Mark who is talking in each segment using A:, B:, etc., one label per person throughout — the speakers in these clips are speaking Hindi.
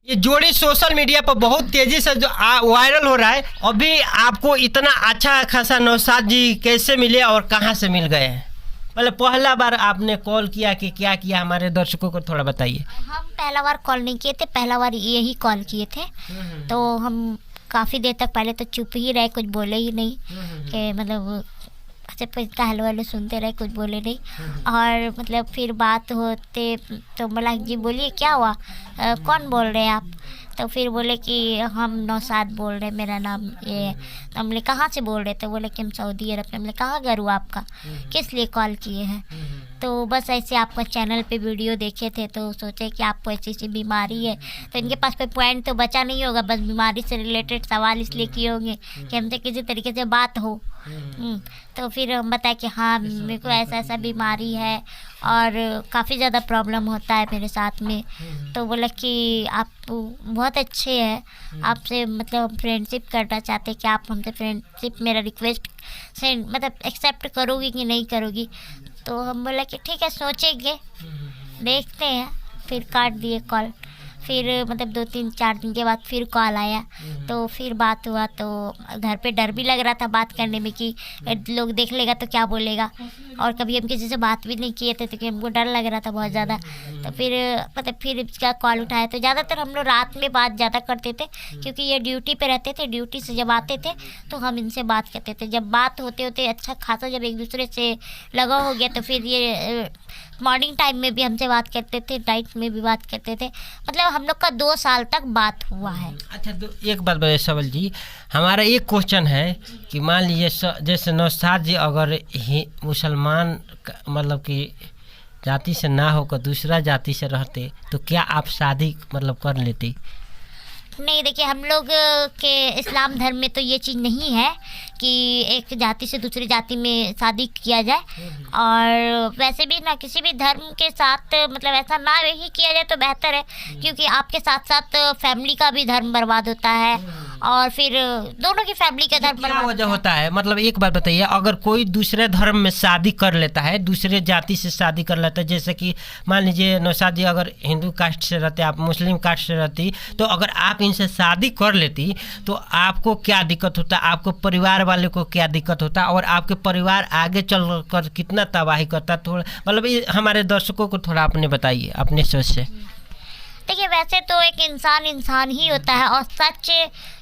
A: ये जोड़ी सोशल मीडिया पर बहुत तेजी से जो वायरल हो रहा है। अभी आपको इतना अच्छा खासा नौशाद जी कैसे मिले और कहाँ से मिल गए हैं? मतलब पहला बार आपने कॉल किया कि क्या किया, हमारे दर्शकों को थोड़ा बताइए।
B: हम पहला बार कॉल नहीं किए थे, पहला बार यही कॉल किए थे। तो हम काफ़ी देर तक पहले तो चुप ही रहे, कुछ बोले ही नहीं कि मतलब अच्छा इसका हेलो हेलो सुनते रहे, कुछ बोले नहीं। और मतलब फिर बात होते तो बोला जी बोलिए क्या हुआ, कौन बोल रहे हैं आप? तो फिर बोले कि हम नौशाद बोल रहे हैं, मेरा नाम ये है। तो हमने कहाँ से बोल रहे थे? बोले कि हम सऊदी अरब में। हमने कहा घर हुआ आपका, किस लिए कॉल किए हैं? तो बस ऐसे आपका चैनल पे वीडियो देखे थे तो सोचे कि आपको ऐसी ऐसी बीमारी है। तो इनके पास कोई पॉइंट तो बचा नहीं होगा, बस बीमारी से रिलेटेड सवाल इसलिए किए होंगे कि हमसे किसी तरीके से बात हो। तो फिर हम बताए कि हाँ मेरे को ऐसा ऐसा बीमारी है और काफ़ी ज़्यादा प्रॉब्लम होता है मेरे साथ में। तो बोला कि आप बहुत अच्छे हैं, आपसे मतलब फ्रेंडशिप करना चाहते कि आप हमसे फ्रेंडशिप, मेरा रिक्वेस्ट से मतलब एक्सेप्ट करोगी कि नहीं करोगी? तो हम बोला कि ठीक है सोचेंगे, देखते हैं। फिर काट दिए कॉल। फिर मतलब 2-3-4 दिन के बाद फिर कॉल आया तो फिर बात हुआ। तो घर पे डर भी लग रहा था बात करने में कि लोग देख लेगा तो क्या बोलेगा, और कभी हम किसी से बात भी नहीं किए थे तो कि हमको डर लग रहा था बहुत ज़्यादा। तो फिर मतलब फिर इसका कॉल उठाया। तो ज़्यादातर हम लोग रात में बात ज़्यादा करते थे क्योंकि ये ड्यूटी पे रहते थे। ड्यूटी से जब आते थे तो हम इनसे बात करते थे। जब बात होते होते अच्छा खासा जब एक दूसरे से लगा हो गया तो फिर ये मॉर्निंग टाइम में भी हमसे बात करते थे, नाइट में भी बात करते थे। मतलब हम लोग का 2 साल तक बात हुआ है।
A: अच्छा तो एक बात बताइए सबल जी, हमारा एक क्वेश्चन है कि मान लीजिए जैसे नौशाद जी अगर मुसलमान मतलब कि जाति से ना होकर दूसरा जाति से रहते तो क्या आप शादी मतलब कर लेते?
B: नहीं देखिए, हम लोग के इस्लाम धर्म में तो ये चीज़ नहीं है कि एक जाति से दूसरी जाति में शादी किया जाए। और वैसे भी ना किसी भी धर्म के साथ मतलब ऐसा ना ही किया जाए तो बेहतर है, क्योंकि आपके साथ साथ फैमिली का भी धर्म बर्बाद होता है और फिर दोनों की फैमिली का धर्म
A: क्या वजह होता है? मतलब एक बात बताइए, अगर कोई दूसरे धर्म में शादी कर लेता है, दूसरे जाति से शादी कर लेता है, जैसे कि मान लीजिए नौशाद जी अगर हिंदू कास्ट से रहते, आप मुस्लिम कास्ट से रहती, तो अगर आप इनसे शादी कर लेती तो आपको क्या दिक्कत होता, आपको परिवार वाले को क्या दिक्कत होता और आपके परिवार आगे चल कर कितना तबाही करता? थोड़ा मतलब हमारे दर्शकों को थोड़ा अपने बताइए अपने सोच से।
B: देखिए वैसे तो एक इंसान ही होता है और सच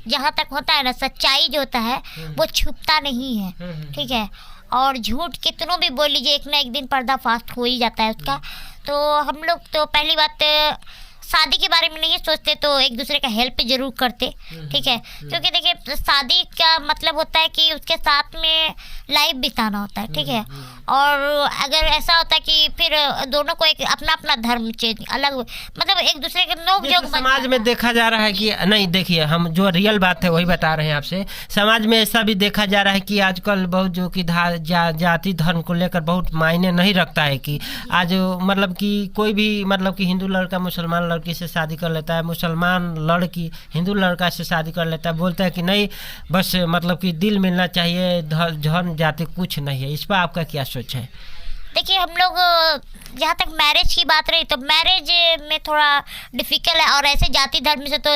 B: जहाँ तक होता है ना, सच्चाई जो होता है वो छुपता नहीं है, ठीक है। और झूठ कितनों भी बोल लीजिए, एक ना एक दिन पर्दाफाश हो ही जाता है उसका। तो हम लोग तो पहली बात शादी के बारे में नहीं सोचते तो एक दूसरे का हेल्प जरूर करते, ठीक है। क्योंकि देखिए शादी का मतलब होता है कि उसके साथ में लाइफ बिताना होता है, ठीक है। और अगर ऐसा होता है कि फिर दोनों को एक अपना अपना धर्म चेंज अलग मतलब एक दूसरे के नोक जोक
A: समाज में देखा जा रहा है कि नहीं, देखिए हम जो रियल बात है वही बता रहे हैं आपसे। समाज में ऐसा भी देखा जा रहा है कि आजकल बहुत जो कि जाति धर्म को लेकर बहुत मायने नहीं रखता है कि आज मतलब कि कोई भी मतलब कि हिंदू लड़का मुसलमान लड़की से शादी कर लेता है, मुसलमान लड़की हिंदू लड़का से शादी कर लेता है, बोलता है कि नहीं बस मतलब कि दिल मिलना चाहिए, धर्म जाति कुछ नहीं है। इस पर आपका क्या सोच है?
B: देखिए हम लोग जहाँ तक मैरिज की बात रही तो मैरिज में थोड़ा डिफ़िकल्ट है, और ऐसे जाति धर्म से तो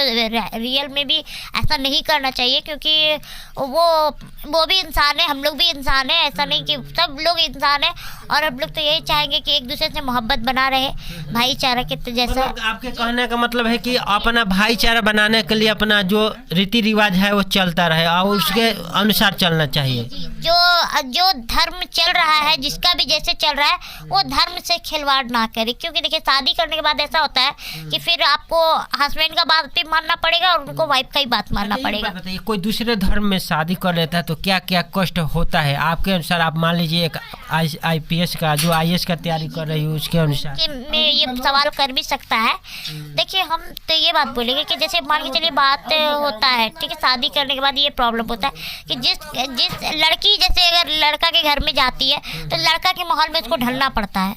B: रियल में भी ऐसा नहीं करना चाहिए, क्योंकि वो भी इंसान है, हम लोग भी इंसान है। ऐसा नहीं कि सब लोग इंसान है, और हम लोग तो यही चाहेंगे कि एक दूसरे से मोहब्बत बना रहे, भाईचारा के जैसा।
A: आपके कहने का मतलब है कि अपना भाईचारा बनाने के लिए अपना जो रीति रिवाज है वो चलता रहे और उसके अनुसार चलना चाहिए।
B: जो धर्म चल रहा है, जिसका भी जैसे चल रहा है, वो धर्म से खिलवाड़ ना करे। क्योंकि देखिए शादी करने के बाद ऐसा होता है कि फिर आपको हस्बैंड का बात भी मानना पड़ेगा और उनको वाइफ का ही बात मानना पड़ेगा।
A: बताइए, कोई दूसरे धर्म में शादी कर लेता है तो क्या क्या कष्ट होता है आपके अनुसार? आप मान लीजिए एक IPS का जो IAS का तैयारी कर रही हूँ उसके अनुसार
B: कि मैं ये सवाल कर भी सकता है। देखिए हम तो ये बात बोलेंगे कि जैसे मान के चलिए बात होता है, ठीक है, शादी करने के बाद ये प्रॉब्लम होता है कि जिस लड़की जैसे अगर लड़का के घर में जाती है तो लड़का के माहौल में उसको ढलना पड़ता है,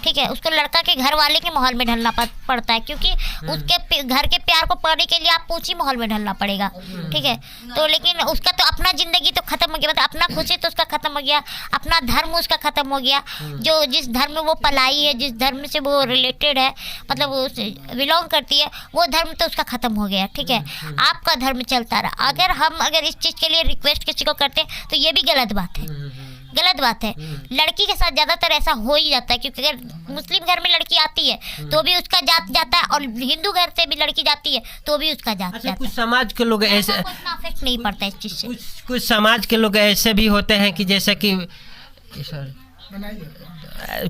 B: ठीक है, उसको लड़का के घर वाले के माहौल में ढलना पड़ता है, क्योंकि उसके घर के प्यार को पाने के लिए आपको उसी माहौल में ढलना पड़ेगा, ठीक है। तो लेकिन उसका तो अपना ज़िंदगी तो ख़त्म हो गया, मतलब अपना खुशी तो उसका ख़त्म हो गया, अपना धर्म उसका ख़त्म हो गया, जो जिस धर्म में वो पलाई है, जिस धर्म से वो रिलेटेड है, मतलब वो बिलोंग करती है, वो धर्म तो उसका ख़त्म हो गया, ठीक है। आपका धर्म चलता रहा। अगर इस चीज़ के लिए रिक्वेस्ट किसी को करते हैं तो ये भी गलत बात है, गलत बात है। लड़की के साथ ज़्यादातर ऐसा हो ही जाता है, क्योंकि अगर मुस्लिम घर में लड़की आती है तो भी उसका जात जाता है, और हिंदू घर से भी लड़की जाती है तो भी उसका जात जाता है।
A: कुछ समाज के लोग ऐसे,
B: उतना अफेक्ट नहीं पड़ता इस चीज़ से।
A: कुछ समाज के लोग ऐसे भी होते हैं कि जैसे कि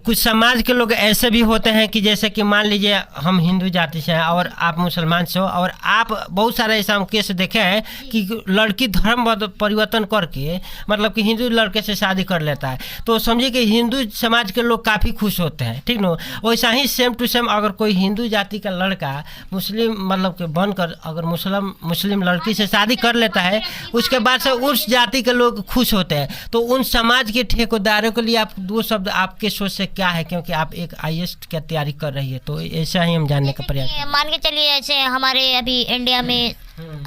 A: कुछ समाज के लोग ऐसे भी होते हैं कि जैसे कि मान लीजिए हम हिंदू जाति से हैं और आप मुसलमान से हो, और आप बहुत सारे ऐसा केस देखे हैं कि लड़की धर्म परिवर्तन करके मतलब कि हिंदू लड़के से शादी कर लेता है, तो समझिए कि हिंदू समाज के लोग काफ़ी खुश होते हैं, ठीक ना। वैसा ही सेम टू सेम अगर कोई हिंदू जाति का लड़का मुस्लिम मतलब के बनकर अगर मुस्लिम लड़की से शादी कर लेता है, उसके बाद से उस जाति के लोग खुश होते हैं। तो उन समाज के ठेकेदारों के लिए आप दो शब्द आपके सोच से क्या है, क्योंकि आप एक IAS की तैयारी कर रही है, तो ऐसा ही हम जानने का प्रयास।
B: मान के चलिए ऐसे हमारे अभी इंडिया में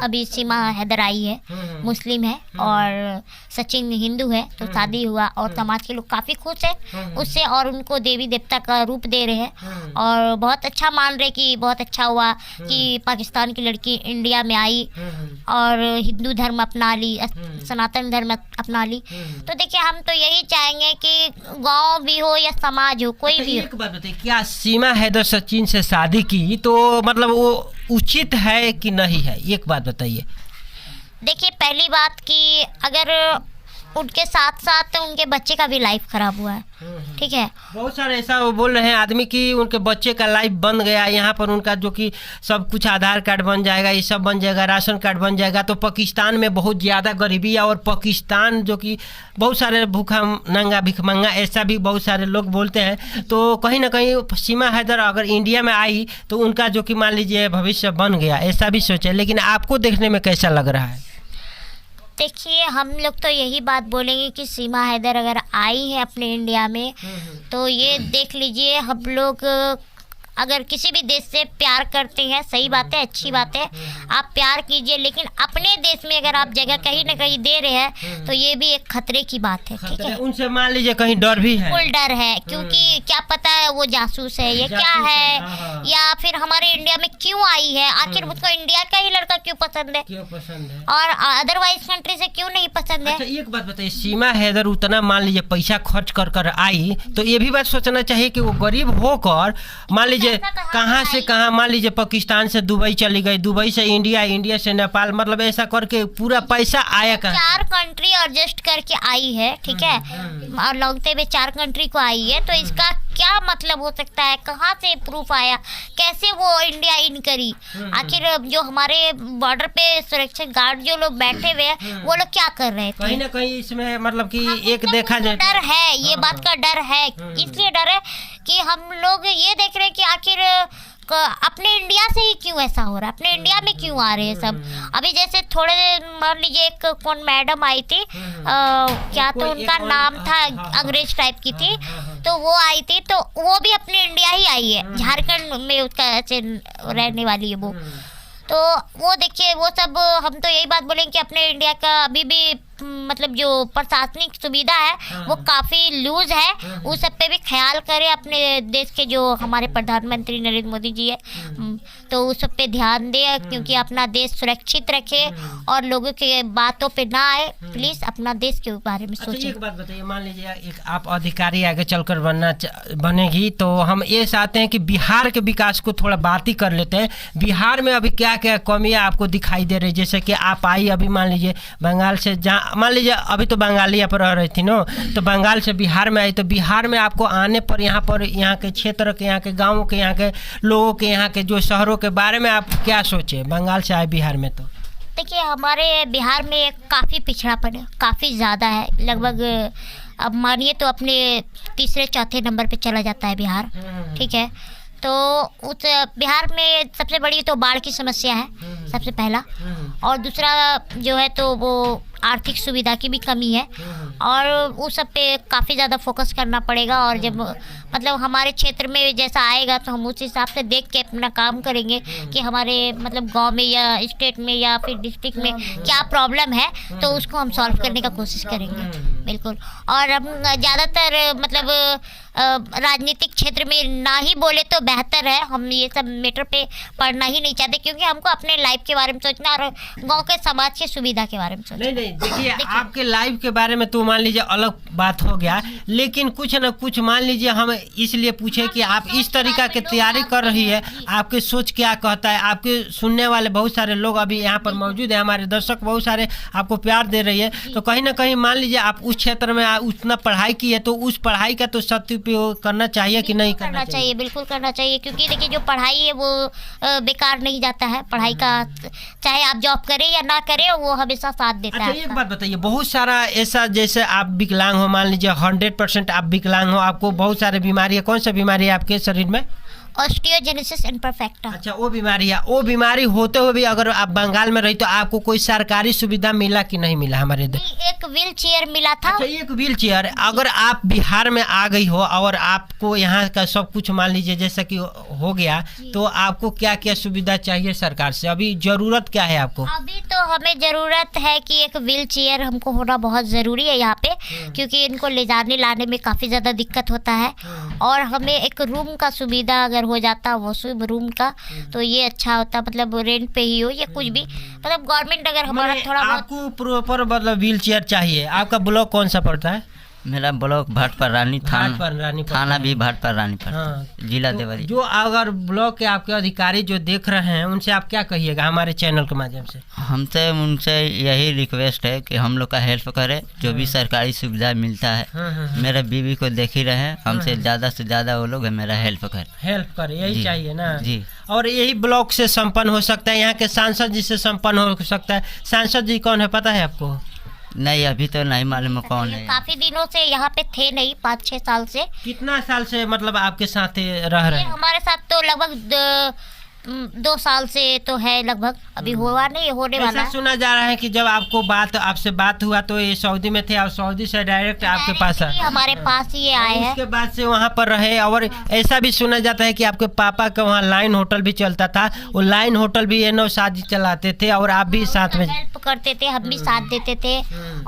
B: अभी सीमा हैदर आई है, मुस्लिम है, और सचिन हिंदू है, तो शादी हुआ और समाज के लोग काफ़ी खुश है उससे, और उनको देवी देवता का रूप दे रहे हैं, और बहुत अच्छा मान रहे कि बहुत अच्छा हुआ कि पाकिस्तान की लड़की इंडिया में आई और हिंदू धर्म अपना ली, सनातन धर्म अपना ली। तो देखिए हम तो यही चाहेंगे कि गांव भी हो या समाज हो, कोई भी हो।
A: एक बात बताइए, क्या सीमा हैदर सचिन से शादी की तो मतलब वो उचित है कि नहीं है, एक बात बताइए।
B: देखिए पहली बात कि अगर उनके साथ साथ उनके बच्चे का भी लाइफ खराब हुआ है, ठीक है।
A: बहुत सारे ऐसा वो बोल रहे हैं आदमी कि उनके बच्चे का लाइफ बन गया, यहाँ पर उनका जो कि सब कुछ आधार कार्ड बन जाएगा, ये सब बन जाएगा, राशन कार्ड बन जाएगा, तो पाकिस्तान में बहुत ज़्यादा गरीबी है, और पाकिस्तान जो कि बहुत सारे भूखा नंगा भिखमंगा ऐसा भी बहुत सारे लोग बोलते हैं। तो कहीं ना कहीं सीमा हैदर अगर इंडिया में आई तो उनका जो कि मान लीजिए भविष्य बन गया, ऐसा भी सोचे। लेकिन आपको देखने में कैसा लग रहा है?
B: देखिए हम लोग तो यही बात बोलेंगे कि सीमा हैदर अगर आई है अपने इंडिया में, तो ये देख लीजिए हम लोग अगर किसी भी देश से प्यार करते हैं, सही बात है, अच्छी बात है, आप प्यार कीजिए, लेकिन अपने देश में अगर आप जगह कहीं ना कहीं दे रहे हैं तो ये भी एक खतरे की बात है, ठीक है।
A: उनसे मान लीजिए कहीं डर भी है,
B: फुल डर है, क्योंकि क्या पता है वो जासूस है या क्या है, या फिर हमारे इंडिया में क्यों आई है, आखिर उसको इंडिया का ही लड़का क्यों पसंद है और अदरवाइज कंट्री से क्यों नहीं पसंद है।
A: अच्छा एक बात बताइए, सीमा हैदर उतना मान लीजिए पैसा खर्च कर आई, तो ये भी बात सोचना चाहिए कि वो गरीब होकर मान लीजिए कहाँ से कहाँ, मान लीजिए पाकिस्तान से दुबई चली गई, दुबई से इंडिया, इंडिया से नेपाल, मतलब ऐसा करके पूरा पैसा आया कहाँ?
B: 4 कंट्री एडजस्ट करके आई है, ठीक है, और लौटते हुए 4 कंट्री को आई है, तो इसका क्या मतलब हो सकता है, कहाँ से प्रूफ आया, कैसे वो इंडिया इन करी, आखिर जो हमारे बॉर्डर पे सुरक्षित गार्ड जो लोग बैठे हुए हैं वो लोग क्या कर रहे थे?
A: कहीं ना कहीं इसमें मतलब कि एक देखा जाए
B: डर है, ये बात का डर है, इसलिए डर है कि हम लोग ये देख रहे हैं कि आखिर अपने इंडिया से ही क्यों ऐसा हो रहा है, अपने इंडिया में क्यों आ रहे हैं सब। अभी जैसे थोड़े मान लीजिए एक कौन मैडम आई थी, क्या तो उनका नाम था, अंग्रेज टाइप की थी, तो वो आई थी, तो वो भी अपने इंडिया ही आई है, झारखंड में उसका ऐसे रहने वाली है वो। तो वो देखिए वो सब हम तो यही बात बोलेंगे कि अपने इंडिया का अभी भी मतलब जो प्रशासनिक सुविधा है वो काफ़ी लूज है, उस सब पे भी ख्याल करें। अपने देश के जो हमारे प्रधानमंत्री नरेंद्र मोदी जी है तो उस सब पे ध्यान दें, क्योंकि अपना देश सुरक्षित रखे और लोगों के बातों पे ना आए। प्लीज़ अपना देश के बारे में सोचें।
A: एक बात बताइए, मान लीजिए एक आप अधिकारी आगे चलकर बनेगी, तो हम ये चाहते हैं कि बिहार के विकास को थोड़ा बात ही कर लेते हैं। बिहार में अभी क्या क्या कमियाँ आपको दिखाई दे रही, जैसे कि आप आई अभी मान लीजिए बंगाल से, जहाँ मान लीजिए अभी तो बंगाली यहाँ पर रह रही थी नो, तो बंगाल से बिहार में आई, तो बिहार में आपको आने पर यहाँ के क्षेत्र के, यहाँ के गाँवों के, यहाँ के लोगों के, यहाँ के जो शहरों के बारे में आप क्या सोचे बंगाल से आए बिहार में? तो
B: देखिए हमारे बिहार में काफ़ी पिछड़ापन है, काफ़ी ज़्यादा है, लगभग अब मानिए तो अपने 3-4 नंबर पे चला जाता है बिहार, ठीक है। तो उस बिहार में सबसे बड़ी तो बाढ़ की समस्या है सबसे पहला, और दूसरा जो है तो वो आर्थिक सुविधा की भी कमी है, और उस सब पे काफ़ी ज़्यादा फोकस करना पड़ेगा। और जब मतलब हमारे क्षेत्र में जैसा आएगा तो हम उस हिसाब से देख के अपना काम करेंगे कि हमारे मतलब गांव में या स्टेट में या फिर डिस्ट्रिक्ट में क्या प्रॉब्लम है, तो उसको हम सॉल्व करने का कोशिश करेंगे बिल्कुल। और हम ज़्यादातर मतलब राजनीतिक क्षेत्र में ना ही बोले तो बेहतर है। हम ये सब मैटर पे पढ़ना ही नहीं चाहते, क्योंकि हमको अपने लाइफ के बारे में सोचना और गांव के समाज की सुविधा के बारे में सोचना।
A: नहीं नहीं, देखिए आपके लाइफ के बारे में तो मान लीजिए अलग बात हो गया, लेकिन कुछ न कुछ मान लीजिए हम इसलिए पूछे कि आप इस तरीका की तैयारी कर रही है, आपकी सोच क्या कहता है। आपके सुनने वाले बहुत सारे लोग अभी यहाँ पर मौजूद है, हमारे दर्शक बहुत सारे आपको प्यार दे रही है, तो कहीं ना कहीं मान लीजिए आप उस क्षेत्र में उतना पढ़ाई की है, तो उस पढ़ाई का तो सदुपयोग करना चाहिए कि नहीं करना चाहिए?
B: बिल्कुल करना चाहिए, क्योंकि देखिए जो पढ़ाई है वो बेकार नहीं जाता है। पढ़ाई का चाहे आप जॉब करें या ना करें, वो हमेशा साथ देता है।
A: अच्छा, एक बात बताइए, बहुत सारा ऐसा जैसे आप विकलांग हो, मान लीजिए 100% आप विकलांग हो, आपको बहुत सारे बीमारी है, कौन सा बीमारी है आपके शरीर में?
B: Osteogenesis imperfecta.
A: अच्छा, वो बीमारी है। वो बीमारी होते हुए भी अगर आप बंगाल में रही तो आपको कोई सरकारी सुविधा मिला कि नहीं मिला? हमारे
B: एक व्हील चेयर मिला था।
A: अच्छा, एक व्हील चेयर। अगर आप बिहार में आ गई हो और आपको यहाँ का सब कुछ मान लीजिए जैसा कि हो गया, तो आपको क्या क्या सुविधा चाहिए सरकार से? अभी जरूरत क्या है आपको?
B: अभी तो हमें जरूरत है कि एक व्हील चेयर हमको होना बहुत ज़रूरी है यहाँ पे, क्योंकि इनको ले जाने लाने में काफ़ी ज़्यादा दिक्कत होता है। और हमें एक रूम का सुविधा अगर हो जाता वॉशरूम रूम का, तो ये अच्छा होता। मतलब रेंट पे ही हो या कुछ भी, मतलब गवर्नमेंट अगर हमारा थोड़ा बहुत।
A: आपको प्रॉपर मतलब व्हील चेयर चाहिए। आपका ब्लॉक कौन सा पड़ता है?
C: मेरा ब्लॉक भाटपारा रानी थाना भी भाटपारा रानी पड़ता है, जिला देवरिया।
A: जो अगर ब्लॉक के आपके अधिकारी जो देख रहे हैं, उनसे आप क्या कहिएगा हमारे चैनल के माध्यम से?
C: हमसे उनसे यही रिक्वेस्ट है कि हम लोग का हेल्प करें, जो भी सरकारी सुविधा मिलता है। मेरे बीवी को देख ही रहे हैं, हमसे ज़्यादा से ज़्यादा वो लोग मेरा हेल्प करें,
A: यही चाहिए ना
C: जी।
A: और यही ब्लॉक से संपन्न हो सकता है, यहाँ के सांसद जी से संपन्न हो सकता है। सांसद जी कौन है पता है आपको?
C: नहीं, अभी तो नहीं मालूम कौन है।
B: काफी दिनों से यहाँ पे थे नहीं, 5-6 साल से।
A: कितना साल से मतलब आपके साथ रह रहे हैं?
B: हमारे साथ तो लगभग 2 साल से तो है लगभग, अभी हुआ नहीं, होने वाला है।
A: सुना जा रहा है कि जब आपसे बात हुआ तो ये सऊदी में थे और सऊदी से डायरेक्ट आपके पास
B: हमारे पास ही आए हैं।
A: उसके बाद से वहाँ पर रहे। और ऐसा भी सुना जाता है कि आपके पापा का वहाँ लाइन होटल भी चलता था, वो लाइन होटल भी ये नौशाद जी चलाते थे और आप भी साथ में
B: हेल्प करते थे, हम भी साथ देते थे।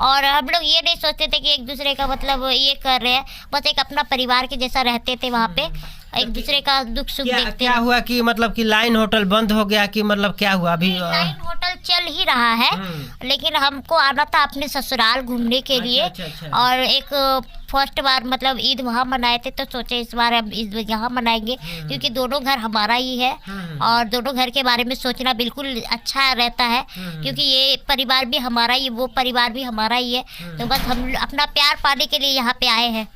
B: और हम लोग ये नहीं सोचते थे कि एक दूसरे का मतलब ये कर रहे हैं, बस एक अपना परिवार के जैसा रहते थे वहाँ पे, एक दूसरे का दुख सुख देखते।
A: क्या हुआ कि मतलब कि लाइन होटल बंद हो गया कि मतलब क्या हुआ? अभी
B: लाइन होटल चल ही रहा है, लेकिन हमको आना था अपने ससुराल घूमने के लिए। और एक फर्स्ट बार मतलब ईद वहाँ मनाए थे, तो सोचे इस बार हम ईद यहाँ मनाएंगे, क्योंकि दोनों घर हमारा ही है और दोनों घर के बारे में सोचना बिल्कुल अच्छा रहता है, क्योंकि ये परिवार भी हमारा ही, वो परिवार भी हमारा ही है। तो बस हम अपना प्यार पाने के लिए यहाँ पे आए हैं।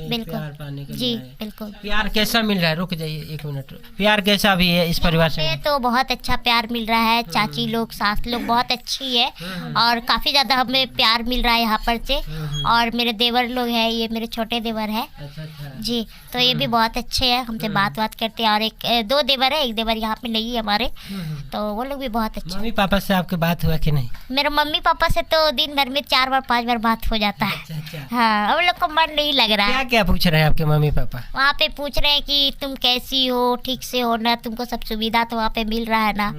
B: बिल्कुल जी, बिल्कुल।
A: प्यार कैसा मिल रहा है? रुक जाइए 1 मिनट। प्यार कैसा भी है इस परिवार से?
B: तो बहुत अच्छा प्यार मिल रहा है। चाची लोग, सास लोग बहुत अच्छी है और काफ़ी ज़्यादा हमें प्यार मिल रहा है यहाँ पर से। और मेरे देवर लोग हैं, ये मेरे छोटे देवर है जी, तो ये भी बहुत अच्छे हैं, हमसे बात करते हैं। और 2 देवर है, एक देवर यहाँ पे नहीं है हमारे, तो वो लोग भी बहुत अच्छे।
A: मम्मी पापा से आपके बात हुआ कि नहीं?
B: मेरे मम्मी पापा से तो दिन भर में 4 बार 5 बार बात हो जाता है। हाँ, हम लोग को मन नहीं लग रहा है।
A: क्या पूछ रहे हैं आपके मम्मी पापा?
B: वहाँ पे पूछ रहे हैं कि तुम कैसी हो, ठीक से हो ना, तुमको सब सुविधा तो वहाँ पे मिल रहा है ना,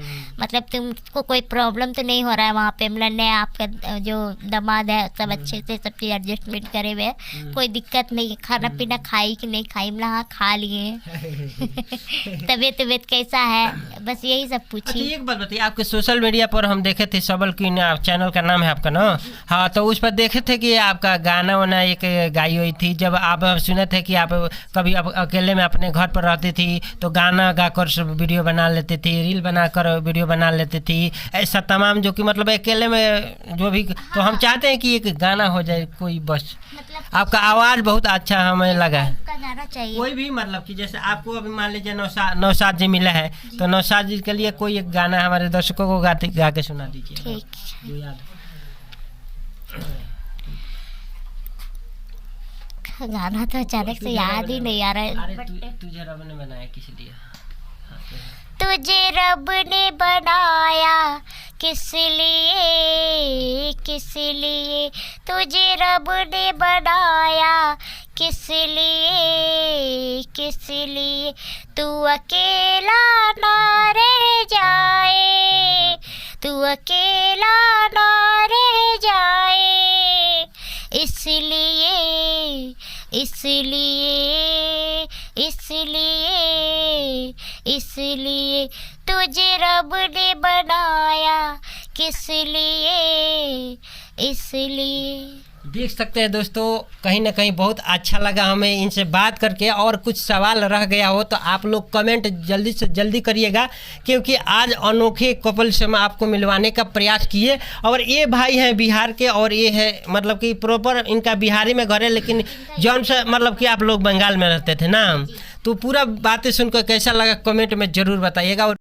B: मतलब तुमको कोई प्रॉब्लम तो नहीं हो रहा है वहाँ पे? मतलब आपका जो दामाद है सब अच्छे से सब चीज़ एडजस्टमेंट करे हुए, कोई दिक्कत नहीं। खाना पीना खाई कि नहीं खाई? मतलब हाँ, खा लिए। तबीयत कैसा है, बस यही सब पूछी।
A: अच्छा, एक बात बताइए, आपके सोशल मीडिया पर हम देखे थे, सबल क्वीन चैनल का नाम है आपका ना? हाँ, तो उस पर देखे थे कि आपका गाना वाना एक गाई हुई थी। जब आप सुने थे कि आप कभी आप अकेले में अपने घर पर रहती थी तो गाना गाकर वीडियो बना लेती थी, रील बनाकर वीडियो बना लेती थी, ऐसा तमाम जो कि मतलब अकेले में जो भी। तो हम चाहते हैं कि एक गाना हो जाए कोई, बस मतलब आपका आवाज़ बहुत अच्छा हमें लगा है।
B: गाना चाहिए कोई
A: भी, मतलब कि जैसे आपको अभी मान लीजिए नौशाद जी मिला है, तो नौशाद जी के लिए कोई एक गाना हमारे दर्शकों को गा के सुना दीजिए।
B: ठीक। गाना तो अचानक से याद ही नहीं आ रहा है।
A: तुझे रब ने बनाया किस लिए?
B: तुझे रब ने बनाया किस लिए, किस लिए तुझे रब ने बनाया किस लिए तू अकेला ना रह जाए, तू अकेला ना रह जाए, इसलिए इसलिए इसलिए इसलिए तुझे रब ने बनाया किस लिए, इसलिए।
A: देख सकते हैं दोस्तों, कहीं ना कहीं बहुत अच्छा लगा हमें इनसे बात करके। और कुछ सवाल रह गया हो तो आप लोग कमेंट जल्दी से जल्दी करिएगा, क्योंकि आज अनोखे कपल से हम आपको मिलवाने का प्रयास किए। और ये भाई हैं बिहार के और ये है मतलब कि प्रॉपर इनका बिहारी में घर है, लेकिन जौन से मतलब कि आप लोग बंगाल में रहते थे ना। तो पूरा बातें सुनकर कैसा लगा कमेंट में ज़रूर बताइएगा। और